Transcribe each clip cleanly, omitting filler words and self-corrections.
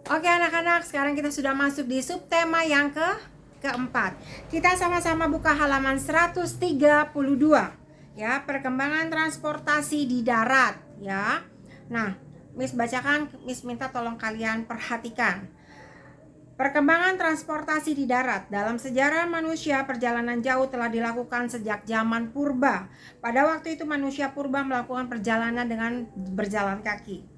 Oke anak-anak, sekarang kita sudah masuk di subtema yang keempat. Kita sama-sama buka halaman 132 ya, perkembangan transportasi di darat ya. Nah, Miss bacakan, Miss minta tolong kalian perhatikan. Perkembangan transportasi di darat. Dalam sejarah manusia, perjalanan jauh telah dilakukan sejak zaman purba. Pada waktu itu manusia purba melakukan perjalanan dengan berjalan kaki.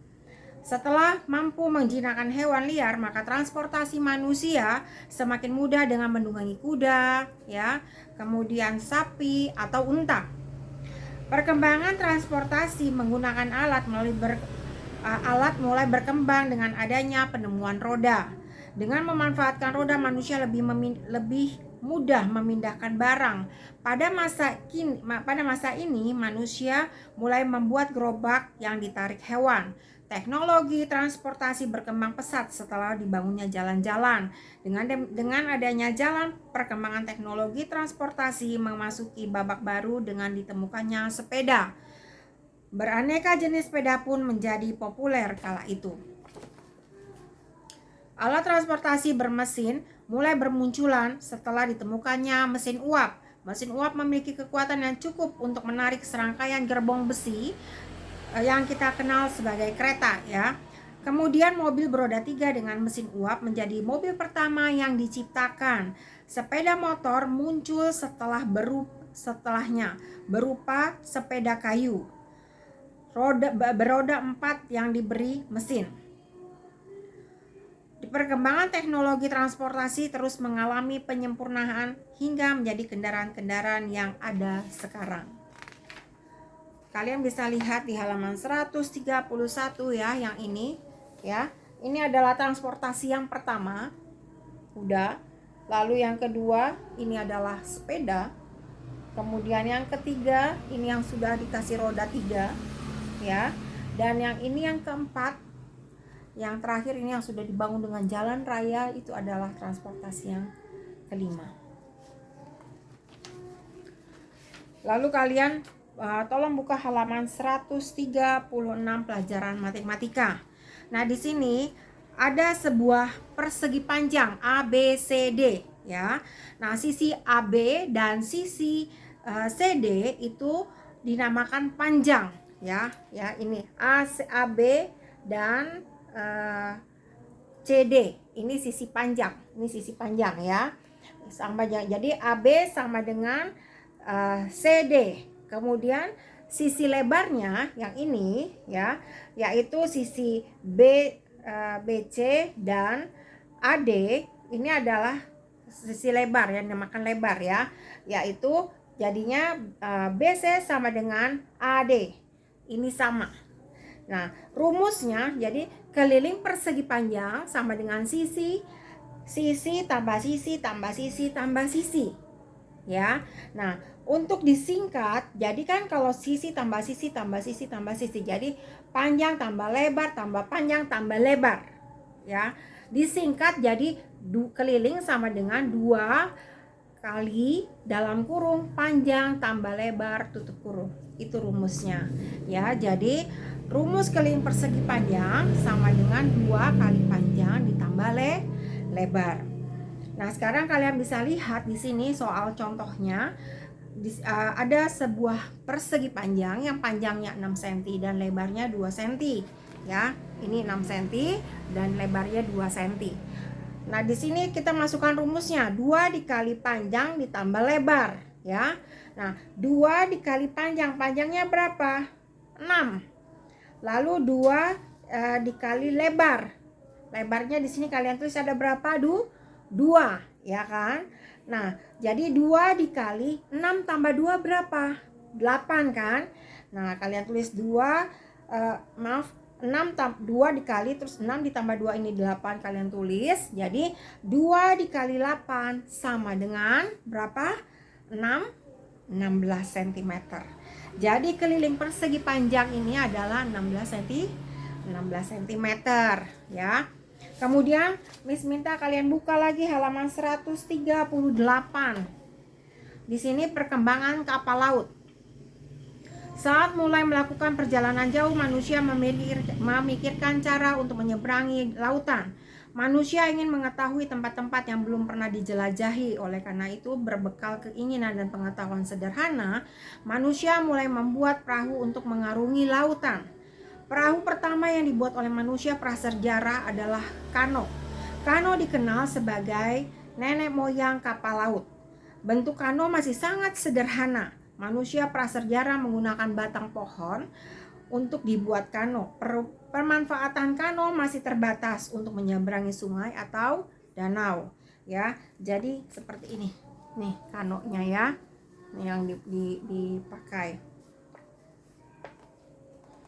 Setelah mampu menjinakkan hewan liar, maka transportasi manusia semakin mudah dengan menunggangi kuda, ya, kemudian sapi atau unta. Perkembangan transportasi menggunakan alat mulai berkembang dengan adanya penemuan roda. Dengan memanfaatkan roda, manusia lebih mudah memindahkan barang. Pada masa ini manusia mulai membuat gerobak yang ditarik hewan. Teknologi transportasi berkembang pesat setelah dibangunnya jalan-jalan. Dengan adanya jalan, perkembangan teknologi transportasi memasuki babak baru dengan ditemukannya sepeda. Beraneka jenis sepeda pun menjadi populer kala itu. Alat transportasi bermesin mulai bermunculan setelah ditemukannya mesin uap. Mesin uap memiliki kekuatan yang cukup untuk menarik serangkaian gerbong besi yang kita kenal sebagai kereta ya. Kemudian mobil beroda 3 dengan mesin uap menjadi mobil pertama yang diciptakan. Sepeda motor muncul setelahnya berupa sepeda kayu. Beroda 4 yang diberi mesin. Perkembangan teknologi transportasi terus mengalami penyempurnaan hingga menjadi kendaraan-kendaraan yang ada sekarang. Kalian bisa lihat di halaman 131 ya, yang ini ya. Ini adalah transportasi yang pertama. Udah. Lalu yang kedua, ini adalah sepeda. Kemudian yang ketiga, ini yang sudah dikasih roda 3 ya. Dan yang ini yang keempat, yang terakhir ini yang sudah dibangun dengan jalan raya, itu adalah transportasi yang kelima. Lalu kalian tolong buka halaman 136 pelajaran matematika. Nah, di sini ada sebuah persegi panjang ABCD ya. Nah, sisi AB dan sisi CD itu dinamakan panjang ya. Ya, ini AB dan CD. Ini sisi panjang. Ini sisi panjang ya. Jadi AB sama dengan CD. Kemudian sisi lebarnya yang ini ya, yaitu sisi BC dan AD, ini adalah sisi lebar yang dinamakan lebar ya, yaitu jadinya BC sama dengan AD. Ini sama. Nah, rumusnya jadi keliling persegi panjang sama dengan sisi tambah sisi tambah sisi tambah sisi. Ya. Nah, untuk disingkat, jadi kan kalau sisi tambah sisi tambah sisi tambah sisi, jadi panjang tambah lebar tambah panjang tambah lebar. Ya. Disingkat jadi keliling sama dengan 2 kali dalam kurung panjang tambah lebar tutup kurung. Itu rumusnya. Ya, jadi rumus keliling persegi panjang sama dengan 2 kali panjang ditambah lebar. Nah, sekarang kalian bisa lihat di sini soal contohnya. Ada sebuah persegi panjang yang panjangnya 6 cm dan lebarnya 2 cm. Ya, ini 6 cm dan lebarnya 2 cm. Nah, di sini kita masukkan rumusnya. 2 dikali panjang ditambah lebar, ya. Nah, 2 dikali panjang, panjangnya berapa? 6. Lalu 2 dikali lebar. Lebarnya di sini kalian tulis ada berapa? 2, ya kan? Nah, jadi 2 dikali 6 tambah 2 berapa? 8 kan? Nah, kalian tulis 2 2 dikali terus 6 ditambah 2 ini 8 kalian tulis. Jadi 2 dikali 8 sama dengan berapa? 16 cm. Jadi keliling persegi panjang ini adalah 16 cm ya. Kemudian Miss minta kalian buka lagi halaman 138. Di sini perkembangan kapal laut. Saat mulai melakukan perjalanan jauh, manusia memikirkan cara untuk menyeberangi lautan. Manusia ingin mengetahui tempat-tempat yang belum pernah dijelajahi. Oleh karena itu, berbekal keinginan dan pengetahuan sederhana, manusia mulai membuat perahu untuk mengarungi lautan. Perahu pertama yang dibuat oleh manusia prasejarah adalah kano. Kano dikenal sebagai nenek moyang kapal laut. Bentuk kano masih sangat sederhana. Manusia prasejarah menggunakan batang pohon untuk dibuat kano. Pemanfaatan kano masih terbatas untuk menyeberangi sungai atau danau, ya. Jadi seperti ini. Nih kanonya ya. Nih yang dipakai.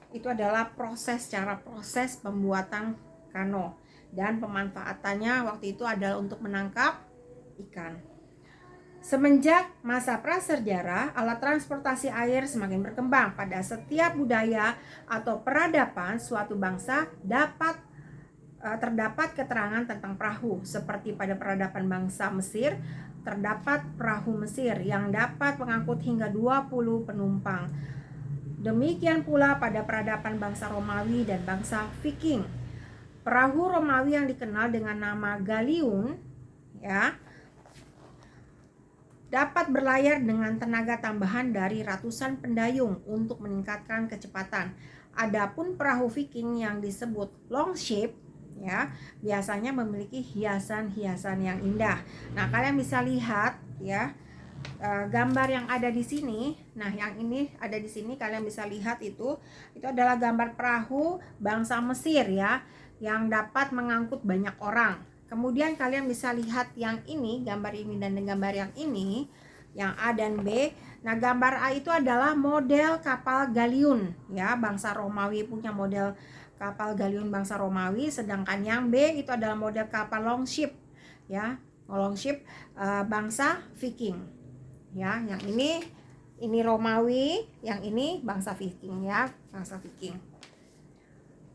Itu adalah cara proses pembuatan kano, dan pemanfaatannya waktu itu adalah untuk menangkap ikan. Semenjak masa prasejarah, alat transportasi air semakin berkembang. Pada setiap budaya atau peradaban suatu bangsa terdapat keterangan tentang perahu. Seperti pada peradaban bangsa Mesir, terdapat perahu Mesir yang dapat mengangkut hingga 20 penumpang. Demikian pula pada peradaban bangsa Romawi dan bangsa Viking. Perahu Romawi yang dikenal dengan nama galiun, ya, dapat berlayar dengan tenaga tambahan dari ratusan pendayung untuk meningkatkan kecepatan. Adapun perahu Viking yang disebut longship, ya, biasanya memiliki hiasan-hiasan yang indah. Nah, kalian bisa lihat ya gambar yang ada di sini. Nah, yang ini ada di sini, kalian bisa lihat itu adalah gambar perahu bangsa Mesir ya, yang dapat mengangkut banyak orang. Kemudian kalian bisa lihat yang ini, gambar ini dan gambar yang ini, yang A dan B. Nah, gambar A itu adalah model kapal galiun ya, bangsa Romawi punya model kapal galiun bangsa Romawi, sedangkan yang B itu adalah model kapal longship ya, longship bangsa Viking. Ya, yang ini Romawi, yang ini bangsa Viking ya, bangsa Viking.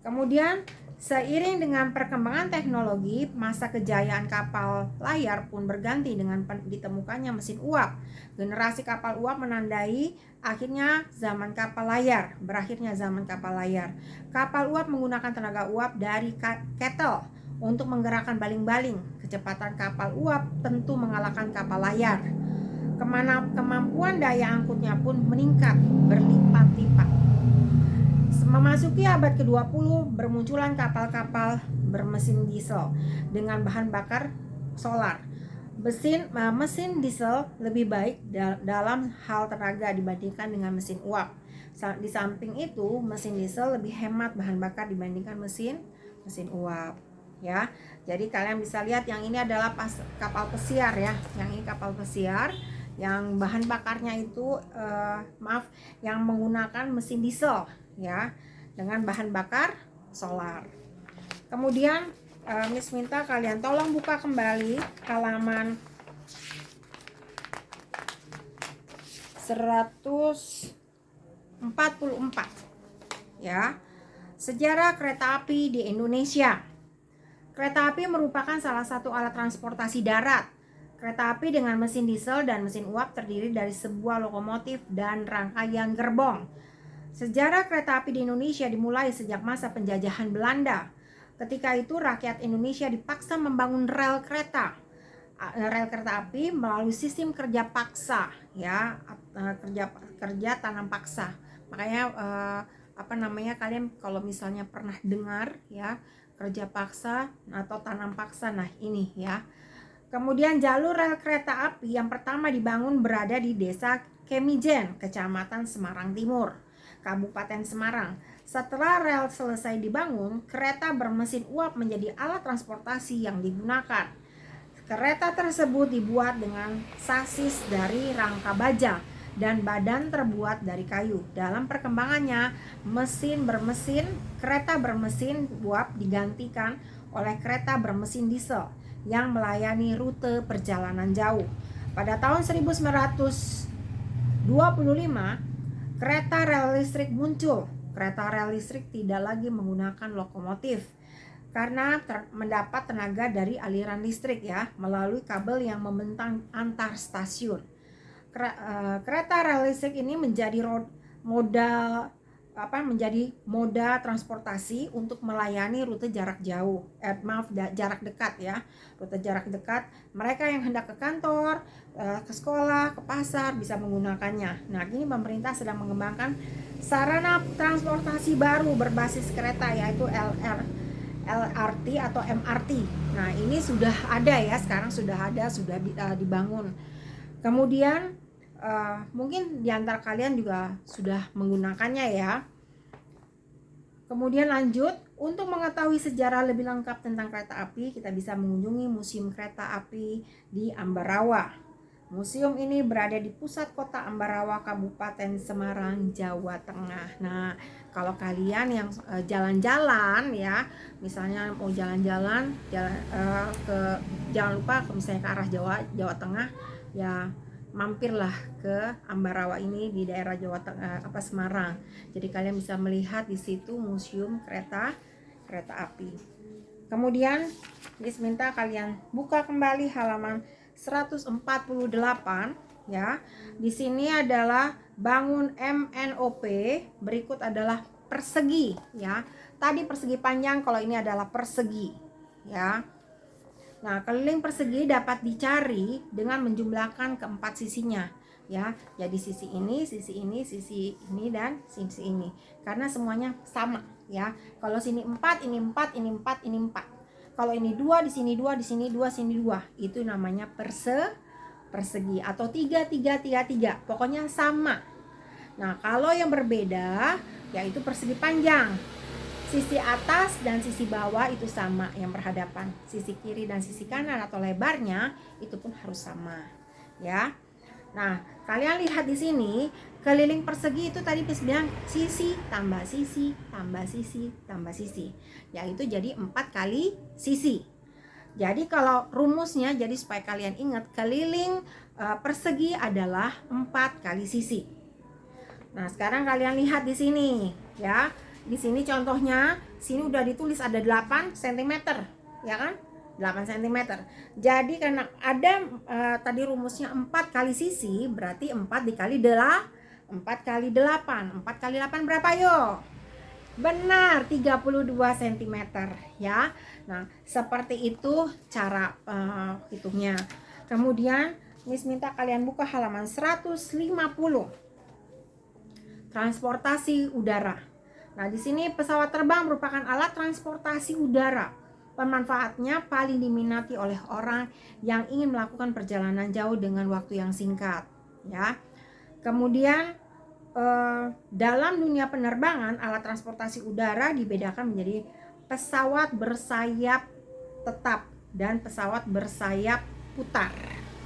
Kemudian seiring dengan perkembangan teknologi, masa kejayaan kapal layar pun berganti dengan ditemukannya mesin uap. Generasi kapal uap menandai akhirnya zaman kapal layar, berakhirnya zaman kapal layar. Kapal uap menggunakan tenaga uap dari kettle untuk menggerakkan baling-baling. Kecepatan kapal uap tentu mengalahkan kapal layar. Kemampuan daya angkutnya pun meningkat berlipat-lipat. Memasuki abad ke-20, bermunculan kapal-kapal bermesin diesel dengan bahan bakar solar. Mesin diesel lebih baik dalam hal tenaga dibandingkan dengan mesin uap. Di samping itu, mesin diesel lebih hemat bahan bakar dibandingkan mesin uap ya. Jadi kalian bisa lihat yang ini adalah kapal pesiar ya. Yang ini kapal pesiar yang bahan bakarnya itu yang menggunakan mesin diesel ya, dengan bahan bakar solar. Kemudian Miss minta kalian tolong buka kembali halaman 144 ya. Sejarah kereta api di Indonesia. Kereta api merupakan salah satu alat transportasi darat. Kereta api dengan mesin diesel dan mesin uap terdiri dari sebuah lokomotif dan rangkaian gerbong. Sejarah kereta api di Indonesia dimulai sejak masa penjajahan Belanda. Ketika itu rakyat Indonesia dipaksa membangun rel kereta api melalui sistem kerja paksa ya, kerja tanam paksa. Makanya kalian kalau misalnya pernah dengar ya, kerja paksa atau tanam paksa, nah ini ya. Kemudian jalur rel kereta api yang pertama dibangun berada di Desa Kemijen, Kecamatan Semarang Timur, Kabupaten Semarang. Setelah rel selesai dibangun, kereta bermesin uap menjadi alat transportasi yang digunakan. Kereta tersebut dibuat dengan sasis dari rangka baja dan badan terbuat dari kayu. Dalam perkembangannya, kereta bermesin uap digantikan oleh kereta bermesin diesel yang melayani rute perjalanan jauh. Pada tahun 1925, kereta rel listrik muncul. Kereta rel listrik tidak lagi menggunakan lokomotif karena mendapat tenaga dari aliran listrik ya, melalui kabel yang membentang antar stasiun. Kereta rel listrik ini menjadi menjadi moda transportasi untuk melayani rute jarak jauh, jarak dekat ya, rute jarak dekat. Mereka yang hendak ke kantor, ke sekolah, ke pasar bisa menggunakannya. Nah, kini pemerintah sedang mengembangkan sarana transportasi baru berbasis kereta, yaitu LRT atau MRT. Nah, ini sudah ada ya, sekarang sudah ada, sudah dibangun. Kemudian mungkin di antara kalian juga sudah menggunakannya ya. Kemudian lanjut, untuk mengetahui sejarah lebih lengkap tentang kereta api, kita bisa mengunjungi Museum Kereta Api di Ambarawa. Museum ini berada di pusat kota Ambarawa, Kabupaten Semarang, Jawa Tengah. Nah, kalau kalian yang jalan-jalan ya, misalnya mau jalan-jalan jangan lupa misalnya ke arah Jawa Tengah ya, mampirlah ke Ambarawa ini di daerah Jawa Tengah Semarang. Jadi kalian bisa melihat di situ museum kereta api. Kemudian Miss minta kalian buka kembali halaman 148 ya. Di sini adalah bangun MNOP, berikut adalah persegi ya. Tadi persegi panjang, kalau ini adalah persegi ya. Nah, keliling persegi dapat dicari dengan menjumlahkan keempat sisinya ya. Jadi sisi ini, dan sisi ini. Karena semuanya sama ya. Kalau sini 4, ini 4, ini 4, ini 4. Kalau ini 2, di sini 2, di sini 2, sini 2. Itu namanya persegi atau 3, 3, 3, 3. Pokoknya sama. Nah, kalau yang berbeda yaitu persegi panjang. Sisi atas dan sisi bawah itu sama yang berhadapan. Sisi kiri dan sisi kanan atau lebarnya itu pun harus sama, ya. Nah, kalian lihat di sini, keliling persegi itu tadi Pis bilang sisi tambah sisi tambah sisi tambah sisi. Yaitu jadi 4 kali sisi. Jadi kalau rumusnya, jadi supaya kalian ingat, keliling persegi adalah 4 kali sisi. Nah, sekarang kalian lihat di sini, ya. Di sini contohnya, sini udah ditulis ada 8 cm, ya kan? 8 cm. Jadi karena ada tadi rumusnya 4 kali sisi, berarti 4 dikali 4 kali 8. 4 kali 8 berapa yo? Benar, 32 cm ya. Nah, seperti itu cara hitungnya. Kemudian Miss minta kalian buka halaman 150. Transportasi udara. Nah, di sini pesawat terbang merupakan alat transportasi udara. Pemanfaatnya paling diminati oleh orang yang ingin melakukan perjalanan jauh dengan waktu yang singkat, ya. Kemudian dalam dunia penerbangan, alat transportasi udara dibedakan menjadi pesawat bersayap tetap dan pesawat bersayap putar,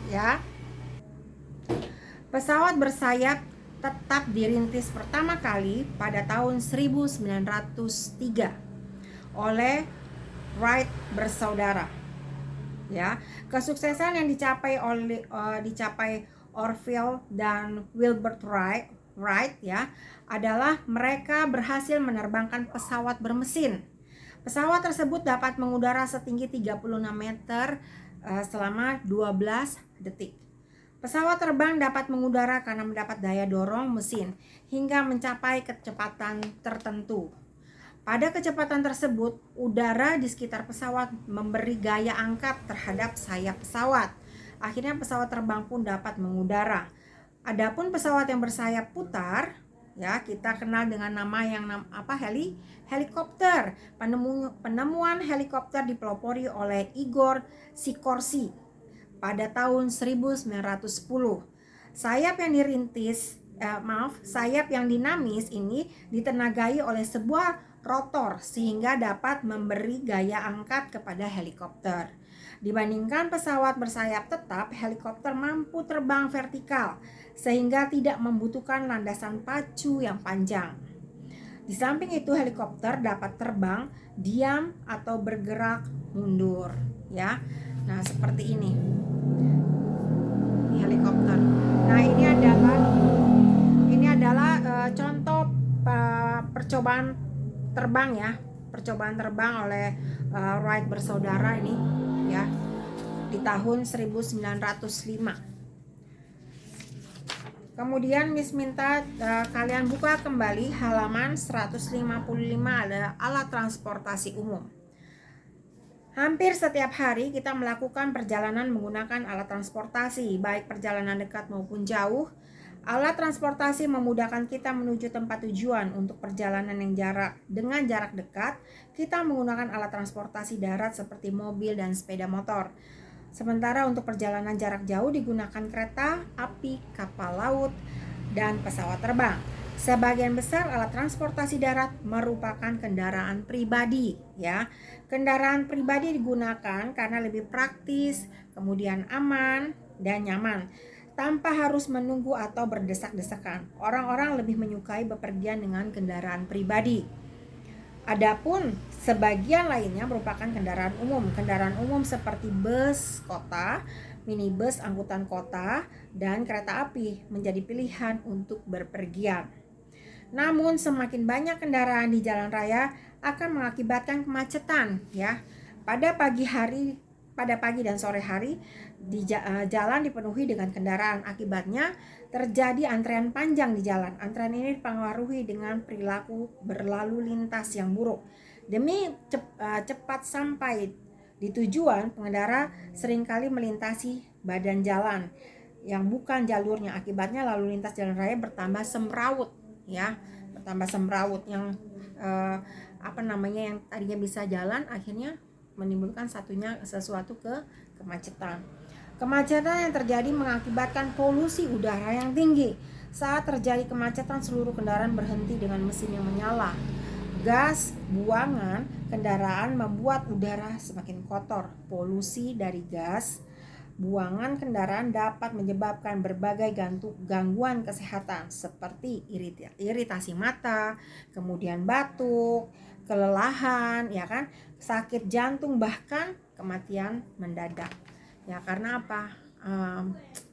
ya. Pesawat bersayap tetap dirintis pertama kali pada tahun 1903 oleh Wright bersaudara. Ya, kesuksesan yang dicapai Orville dan Wilbur Wright ya adalah mereka berhasil menerbangkan pesawat bermesin. Pesawat tersebut dapat mengudara setinggi 36 meter selama 12 detik. Pesawat terbang dapat mengudara karena mendapat daya dorong mesin hingga mencapai kecepatan tertentu. Pada kecepatan tersebut, udara di sekitar pesawat memberi gaya angkat terhadap sayap pesawat. Akhirnya pesawat terbang pun dapat mengudara. Adapun pesawat yang bersayap putar, ya kita kenal dengan nama helikopter. Penemuan helikopter dipelopori oleh Igor Sikorsky pada tahun 1910. Sayap yang dinamis ini ditenagai oleh sebuah rotor sehingga dapat memberi gaya angkat kepada helikopter. Dibandingkan pesawat bersayap tetap, helikopter mampu terbang vertikal sehingga tidak membutuhkan landasan pacu yang panjang. Di samping itu, helikopter dapat terbang diam atau bergerak mundur, ya. Nah, seperti ini helikopter. Nah, ini adalah contoh percobaan terbang ya, percobaan terbang oleh Wright bersaudara ini ya di tahun 1905. Kemudian Miss minta kalian buka kembali halaman 155, ada alat transportasi umum. Hampir setiap hari kita melakukan perjalanan menggunakan alat transportasi, baik perjalanan dekat maupun jauh. Alat transportasi memudahkan kita menuju tempat tujuan. Untuk perjalanan yang dengan jarak dekat, kita menggunakan alat transportasi darat seperti mobil dan sepeda motor. Sementara untuk perjalanan jarak jauh digunakan kereta, api, kapal laut, dan pesawat terbang. Sebagian besar alat transportasi darat merupakan kendaraan pribadi, ya. Kendaraan pribadi digunakan karena lebih praktis, kemudian aman dan nyaman, tanpa harus menunggu atau berdesak-desakan. Orang-orang lebih menyukai bepergian dengan kendaraan pribadi. Adapun sebagian lainnya merupakan kendaraan umum. Kendaraan umum seperti bus kota, minibus angkutan kota, dan kereta api menjadi pilihan untuk berpergian. Namun semakin banyak kendaraan di jalan raya akan mengakibatkan kemacetan, ya. Pada pagi dan sore hari jalan dipenuhi dengan kendaraan. Akibatnya terjadi antrean panjang di jalan. Antrean ini dipengaruhi dengan perilaku berlalu lintas yang buruk. Demi cepat sampai di tujuan, pengendara seringkali melintasi badan jalan yang bukan jalurnya. Akibatnya lalu lintas jalan raya bertambah semrawut, ya. Bertambah semrawut yang yang tadinya bisa jalan akhirnya menimbulkan sesuatu kemacetan. Kemacetan yang terjadi mengakibatkan polusi udara yang tinggi. Saat terjadi kemacetan, seluruh kendaraan berhenti dengan mesin yang menyala. Gas buangan kendaraan membuat udara semakin kotor. Polusi dari gas buangan kendaraan dapat menyebabkan berbagai gangguan kesehatan seperti iritasi mata, kemudian batuk, kelelahan, ya kan, sakit jantung, bahkan kematian mendadak. Ya, karena apa?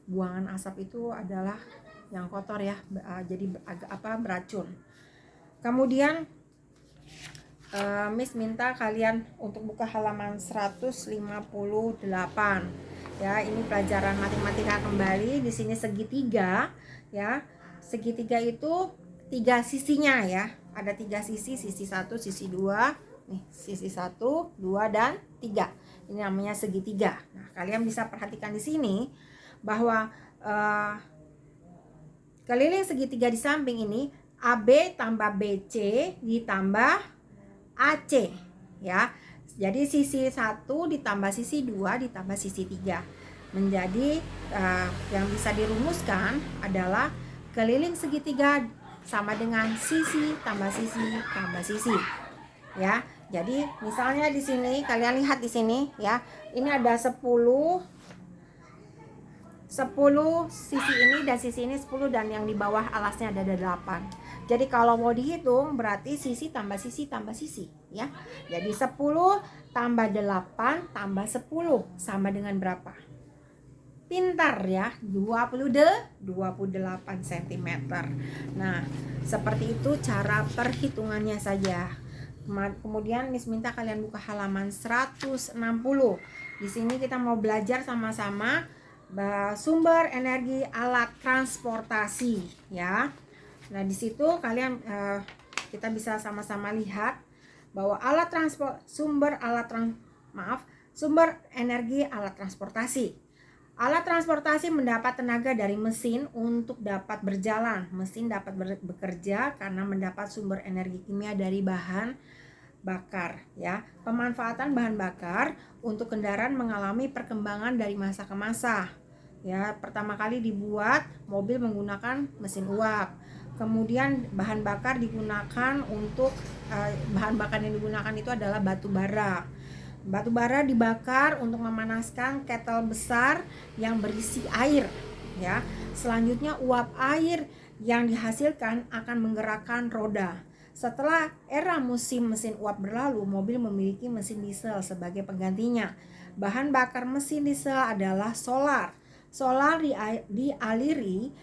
Buangan asap itu adalah yang kotor, ya, jadi beracun. Kemudian Miss minta kalian untuk buka halaman 158. Ya, ini pelajaran matematika kembali. Di sini segitiga, ya. Segitiga itu 3 sisinya, ya. Ada 3 sisi 1, sisi 2. Nih, sisi 1, 2 dan 3. Ini namanya segitiga. Nah, kalian bisa perhatikan di sini bahwa keliling segitiga di samping ini AB tambah BC ditambah AC, ya. Jadi sisi 1 ditambah sisi 2 ditambah sisi 3. Menjadi yang bisa dirumuskan adalah keliling segitiga sama dengan sisi tambah sisi tambah sisi. Ya. Jadi misalnya di sini kalian lihat di sini, ya. Ini ada 10 sisi ini dan sisi ini 10, dan yang di bawah alasnya ada 8. Jadi kalau mau dihitung berarti sisi tambah sisi tambah sisi, ya. Jadi 10 tambah 8 tambah 10 sama dengan berapa? Pintar, ya, 28 cm. Nah, seperti itu cara perhitungannya saja. Kemudian Miss minta kalian buka halaman 160. Di sini kita mau belajar sama-sama sumber energi alat transportasi, ya. Nah, di situ kalian kita bisa sama-sama lihat bahwa sumber energi alat transportasi. Alat transportasi mendapat tenaga dari mesin untuk dapat berjalan. Mesin dapat bekerja karena mendapat sumber energi kimia dari bahan bakar, ya. Pemanfaatan bahan bakar untuk kendaraan mengalami perkembangan dari masa ke masa. Ya, pertama kali dibuat mobil menggunakan mesin uap. Kemudian bahan bakar digunakan untuk bahan bakar yang digunakan itu adalah batu bara. Batu bara dibakar untuk memanaskan ketel besar yang berisi air, ya. Selanjutnya uap air yang dihasilkan akan menggerakkan roda. Setelah era musim mesin uap berlalu, mobil memiliki mesin diesel sebagai penggantinya. Bahan bakar mesin diesel adalah solar. Solar dialiri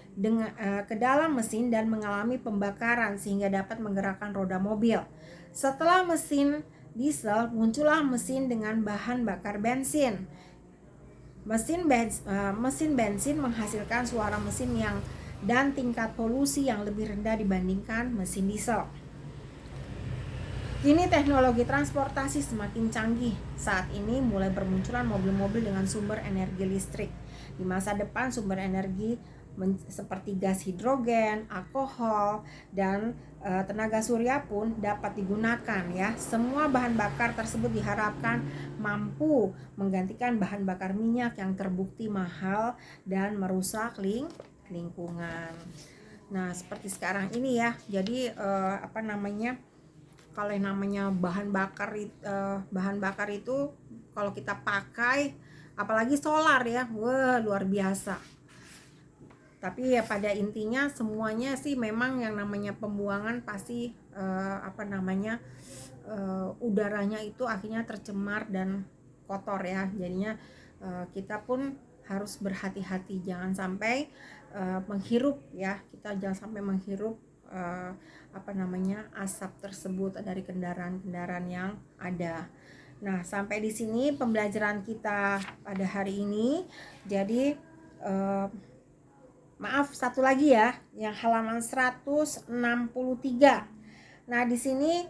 ke dalam mesin dan mengalami pembakaran sehingga dapat menggerakkan roda mobil. Setelah mesin diesel, muncullah mesin dengan bahan bakar bensin. Mesin bensin menghasilkan suara mesin yang dan tingkat polusi yang lebih rendah dibandingkan mesin diesel. Kini teknologi transportasi semakin canggih. Saat ini mulai bermunculan mobil-mobil dengan sumber energi listrik. Di masa depan sumber energi seperti gas hidrogen, alkohol, dan tenaga surya pun dapat digunakan ya. Semua bahan bakar tersebut diharapkan mampu menggantikan bahan bakar minyak yang terbukti mahal dan merusak lingkungan. Nah, seperti sekarang ini ya. Jadi kalau yang namanya bahan bakar itu kalau kita pakai apalagi solar ya, wah luar biasa. Tapi ya pada intinya semuanya sih memang yang namanya pembuangan pasti udaranya itu akhirnya tercemar dan kotor ya. Jadinya kita pun harus berhati-hati, jangan sampai menghirup ya, kita jangan sampai menghirup asap tersebut dari kendaraan-kendaraan yang ada. Nah, sampai di sini pembelajaran kita pada hari ini. Jadi maaf, satu lagi ya, yang halaman 163. Nah, di sini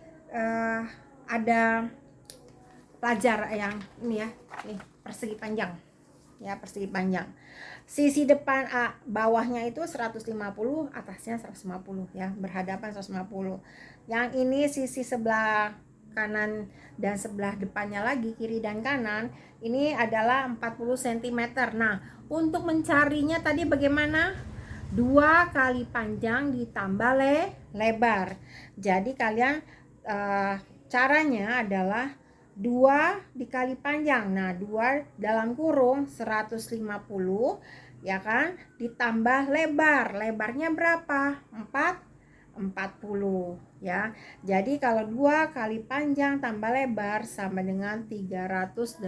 ada pelajar yang ini ya, nih persegi panjang. Ya, persegi panjang. Sisi depan bawahnya itu 150, atasnya 150 ya, berhadapan 150. Yang ini sisi sebelah kanan dan sebelah depannya lagi, kiri dan kanan, ini adalah 40 cm. Nah, untuk mencarinya tadi bagaimana? 2 kali panjang ditambah lebar. Jadi kalian caranya adalah 2 dikali panjang. Nah, 2 dalam kurung 150 ya kan, ditambah lebar. Lebarnya berapa? 40 ya. Jadi kalau 2 kali panjang tambah lebar sama dengan 380.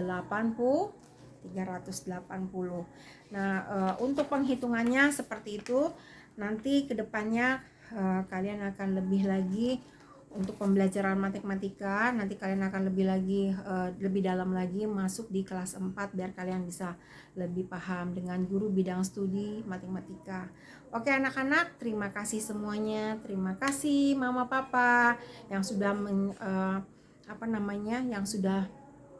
Nah, untuk penghitungannya seperti itu. Nanti kedepannya kalian akan lebih lagi untuk pembelajaran matematika. Nanti kalian akan lebih dalam lagi masuk di kelas 4 biar kalian bisa lebih paham dengan guru bidang studi matematika. Oke anak-anak, terima kasih semuanya. Terima kasih mama papa yang sudah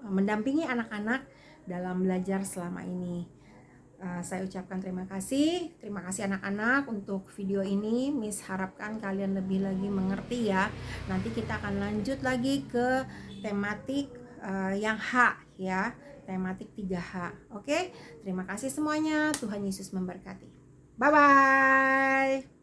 mendampingi anak-anak dalam belajar selama ini. Saya ucapkan terima kasih anak-anak untuk video ini. Miss harapkan kalian lebih lagi mengerti ya. Nanti kita akan lanjut lagi ke tematik yang H ya, tematik 3H. Oke, terima kasih semuanya. Tuhan Yesus memberkati. Bye bye.